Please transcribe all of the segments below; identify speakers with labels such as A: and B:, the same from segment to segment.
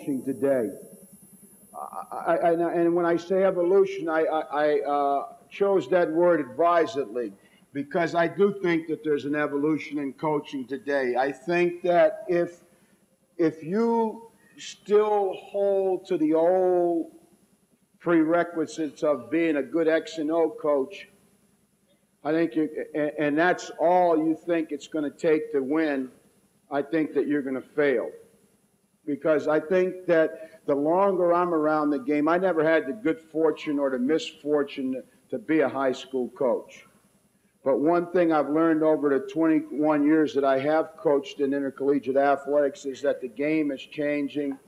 A: coaching today. And when I say evolution, I chose that word advisedly because I do think that there's an evolution in coaching today. I think that if you still hold to the old prerequisites of being a good X and O coach, I think and that's all you think it's going to take to win, I think that you're going to fail. Because I think that the longer I'm around the game, I never had the good fortune or the misfortune to be a high school coach. But one thing I've learned over the 21 years that I have coached in intercollegiate athletics is that the game is changing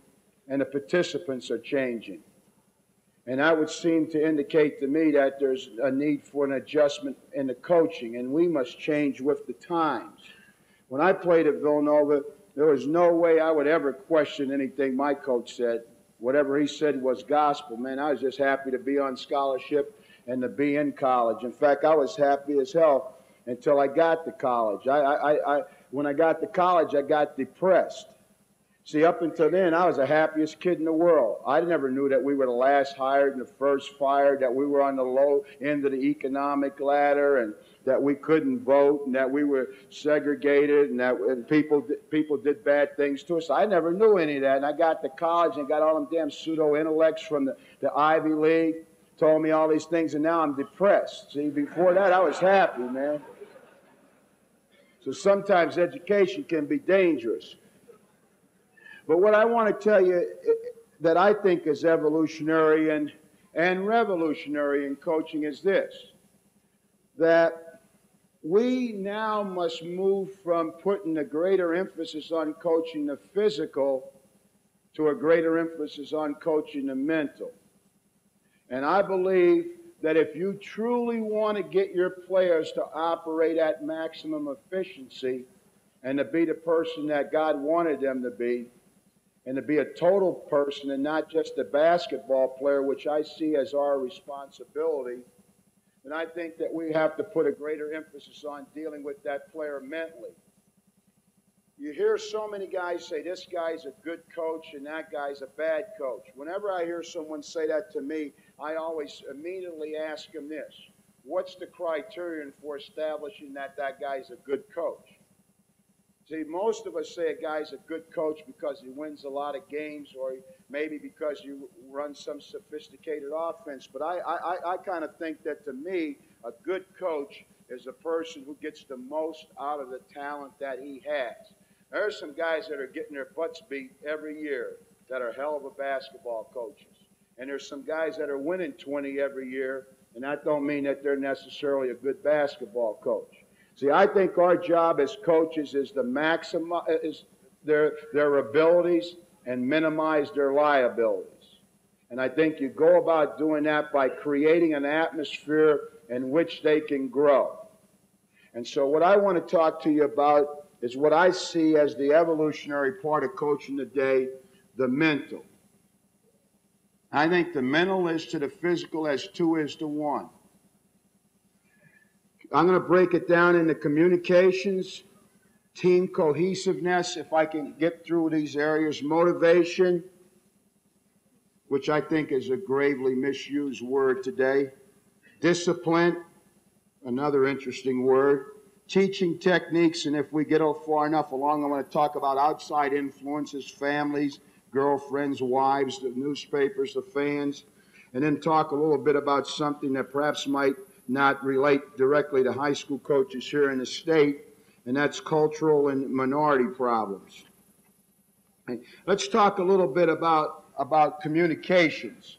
A: and the participants are changing. And that would seem to indicate to me that there's a need for an adjustment in the coaching, and we must change with the times. When I played at Villanova, there was no way I would ever question anything my coach said. Whatever he said was gospel, man. I was just happy to be on scholarship and to be in college. In fact, I was happy as hell until I got to college. When I got to college, I got depressed. See, up until then, I was the happiest kid in the world. I never knew that we were the last hired and the first fired, that we were on the low end of the economic ladder, and that we couldn't vote, and that we were segregated, and that people did bad things to us. I never knew any of that. And I got to college and got all them damn pseudo-intellects from the Ivy League, told me all these things, and now I'm depressed. See, before that, I was happy, man. So sometimes education can be dangerous. But what I want to tell you that I think is evolutionary and revolutionary in coaching is this, that we now must move from putting a greater emphasis on coaching the physical to a greater emphasis on coaching the mental. And I believe that if you truly want to get your players to operate at maximum efficiency and to be the person that God wanted them to be, and to be a total person and not just a basketball player, which I see as our responsibility, then I think that we have to put a greater emphasis on dealing with that player mentally. You hear so many guys say, this guy's a good coach and that guy's a bad coach. Whenever I hear someone say that to me, I always immediately ask them this: what's the criterion for establishing that guy's a good coach? See, most of us say a guy's a good coach because he wins a lot of games, or maybe because you run some sophisticated offense. But I kind of think that, to me, a good coach is a person who gets the most out of the talent that he has. There are some guys that are getting their butts beat every year that are hell of a basketball coaches. And there's some guys that are winning 20 every year, and that don't mean that they're necessarily a good basketball coach. See, I think our job as coaches is to maximize their abilities and minimize their liabilities. And I think you go about doing that by creating an atmosphere in which they can grow. And so what I want to talk to you about is what I see as the evolutionary part of coaching today, the mental. I think the mental is to the physical as 2 is to 1. I'm going to break it down into communications, team cohesiveness, if I can get through these areas, motivation, which I think is a gravely misused word today, discipline, another interesting word, teaching techniques, and if we get far enough along, I'm going to talk about outside influences, families, girlfriends, wives, the newspapers, the fans, and then talk a little bit about something that perhaps might not relate directly to high school coaches here in the state, and that's cultural and minority problems. Okay. Let's talk a little bit about communications.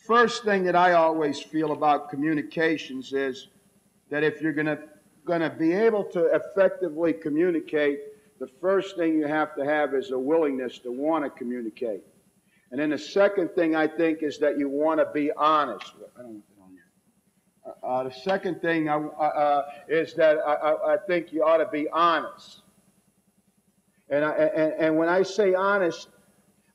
A: First thing that I always feel about communications is that if you're going to be able to effectively communicate, the first thing you have to have is a willingness to want to communicate. And then the second thing I think is that you want to be honest. I don't want that on here. The second thing is that I think you ought to be honest. And when I say honest,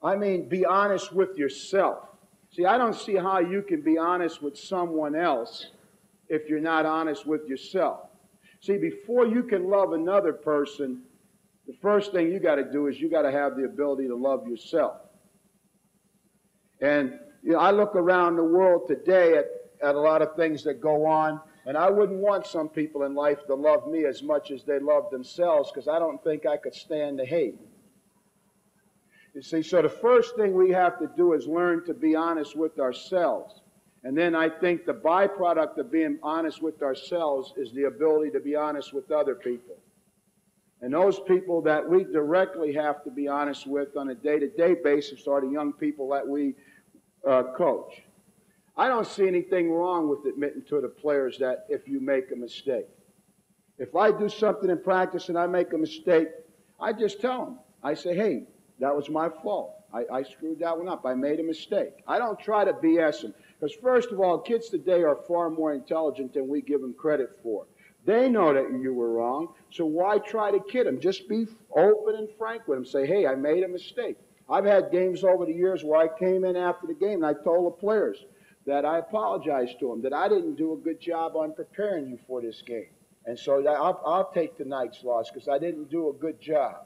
A: I mean be honest with yourself. See, I don't see how you can be honest with someone else if you're not honest with yourself. See, before you can love another person, The first thing you got to do is you got to have the ability to love yourself. And I look around the world today at a lot of things that go on, and I wouldn't want some people in life to love me as much as they love themselves, because I don't think I could stand the hate. You see, so the first thing we have to do is learn to be honest with ourselves. And then I think the byproduct of being honest with ourselves is the ability to be honest with other people. And those people that we directly have to be honest with on a day-to-day basis are the young people that we coach. I don't see anything wrong with admitting to the players that if you make a mistake. If I do something in practice and I make a mistake, I just tell them. I say, hey, that was my fault. I screwed that one up. I made a mistake. I don't try to BS them. Because first of all, kids today are far more intelligent than we give them credit for. They know that you were wrong, so why try to kid them? Just be open and frank with them. Say, hey, I made a mistake. I've had games over the years where I came in after the game and I told the players that I apologized to them, that I didn't do a good job on preparing you for this game. And so I'll take tonight's loss because I didn't do a good job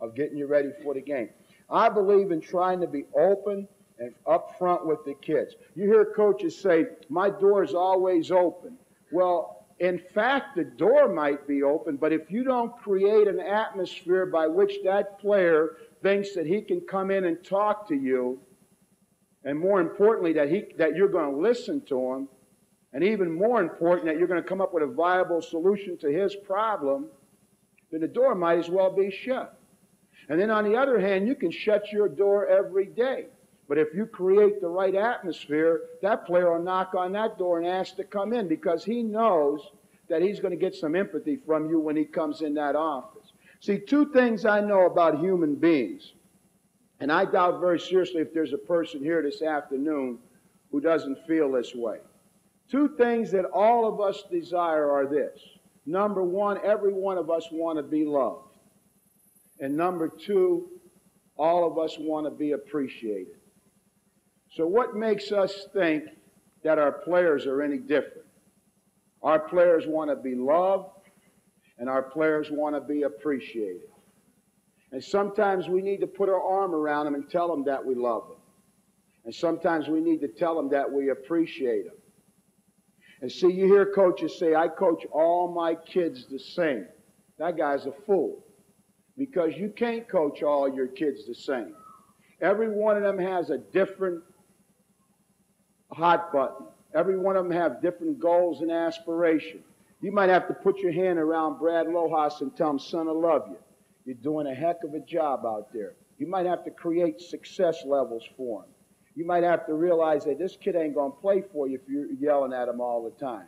A: of getting you ready for the game. I believe in trying to be open and upfront with the kids. You hear coaches say, my door is always open. Well, in fact, the door might be open, but if you don't create an atmosphere by which that player thinks that he can come in and talk to you, and more importantly, that you're going to listen to him, and even more important, that you're going to come up with a viable solution to his problem, then the door might as well be shut. And then on the other hand, you can shut your door every day. But if you create the right atmosphere, that player will knock on that door and ask to come in because he knows that he's going to get some empathy from you when he comes in that office. See, two things I know about human beings, and I doubt very seriously if there's a person here this afternoon who doesn't feel this way. Two things that all of us desire are this. Number one, every one of us want to be loved. And number two, all of us want to be appreciated. So what makes us think that our players are any different? Our players want to be loved, and our players want to be appreciated. And sometimes we need to put our arm around them and tell them that we love them. And sometimes we need to tell them that we appreciate them. And see, you hear coaches say, I coach all my kids the same. That guy's a fool. Because you can't coach all your kids the same. Every one of them has a different hot button. Every one of them have different goals and aspirations. You might have to put your hand around Brad Lohas and tell him, son, I love you. You're doing a heck of a job out there. You might have to create success levels for him. You might have to realize that this kid ain't going to play for you if you're yelling at him all the time.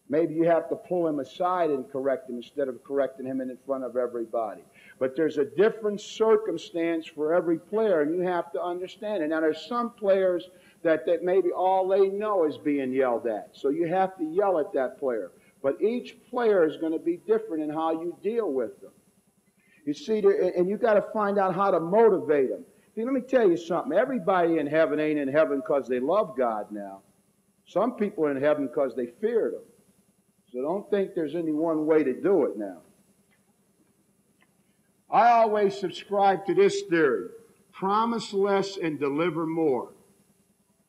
A: Maybe you have to pull him aside and correct him instead of correcting him in front of everybody. But there's a different circumstance for every player, and you have to understand it. Now, there's some players that maybe all they know is being yelled at. So you have to yell at that player. But each player is going to be different in how you deal with them. You see, and you got to find out how to motivate them. See, let me tell you something. Everybody in heaven ain't in heaven because they love God now. Some people are in heaven because they feared Him. So don't think there's any one way to do it now. I always subscribe to this theory. Promise less and deliver more.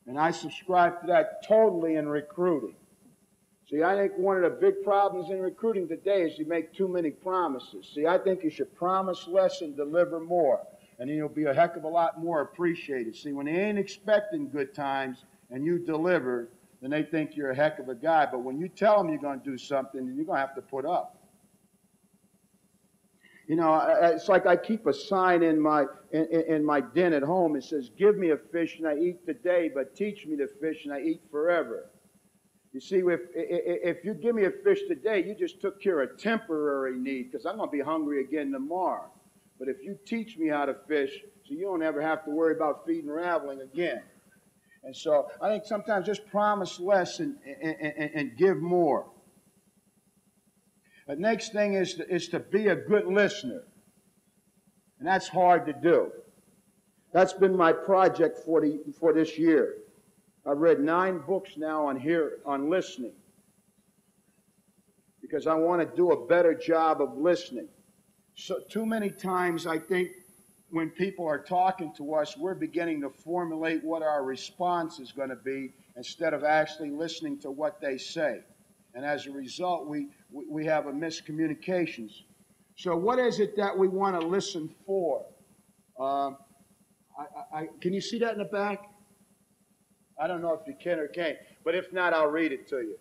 A: And I subscribe to that totally in recruiting. See, I think one of the big problems in recruiting today is you make too many promises. See, I think you should promise less and deliver more. And then you'll be a heck of a lot more appreciated. See, when they ain't expecting good times and you deliver, then they think you're a heck of a guy. But when you tell them you're going to do something, then you're going to have to put up. You know, it's like I keep a sign in my den at home. It says, give me a fish and I eat today, but teach me to fish and I eat forever. You see, if you give me a fish today, you just took care of a temporary need because I'm going to be hungry again tomorrow. But if you teach me how to fish, so you don't ever have to worry about feeding Raveling again. And so I think sometimes just promise less and give more. The next thing is to be a good listener. And that's hard to do. That's been my project for this year. I've read 9 books now on listening. Because I want to do a better job of listening. So too many times, I think, when people are talking to us, we're beginning to formulate what our response is going to be instead of actually listening to what they say. And as a result, we have a miscommunications. So what is it that we want to listen for? Um, can you see that in the back? I don't know if you can or can't, but if not, I'll read it to you.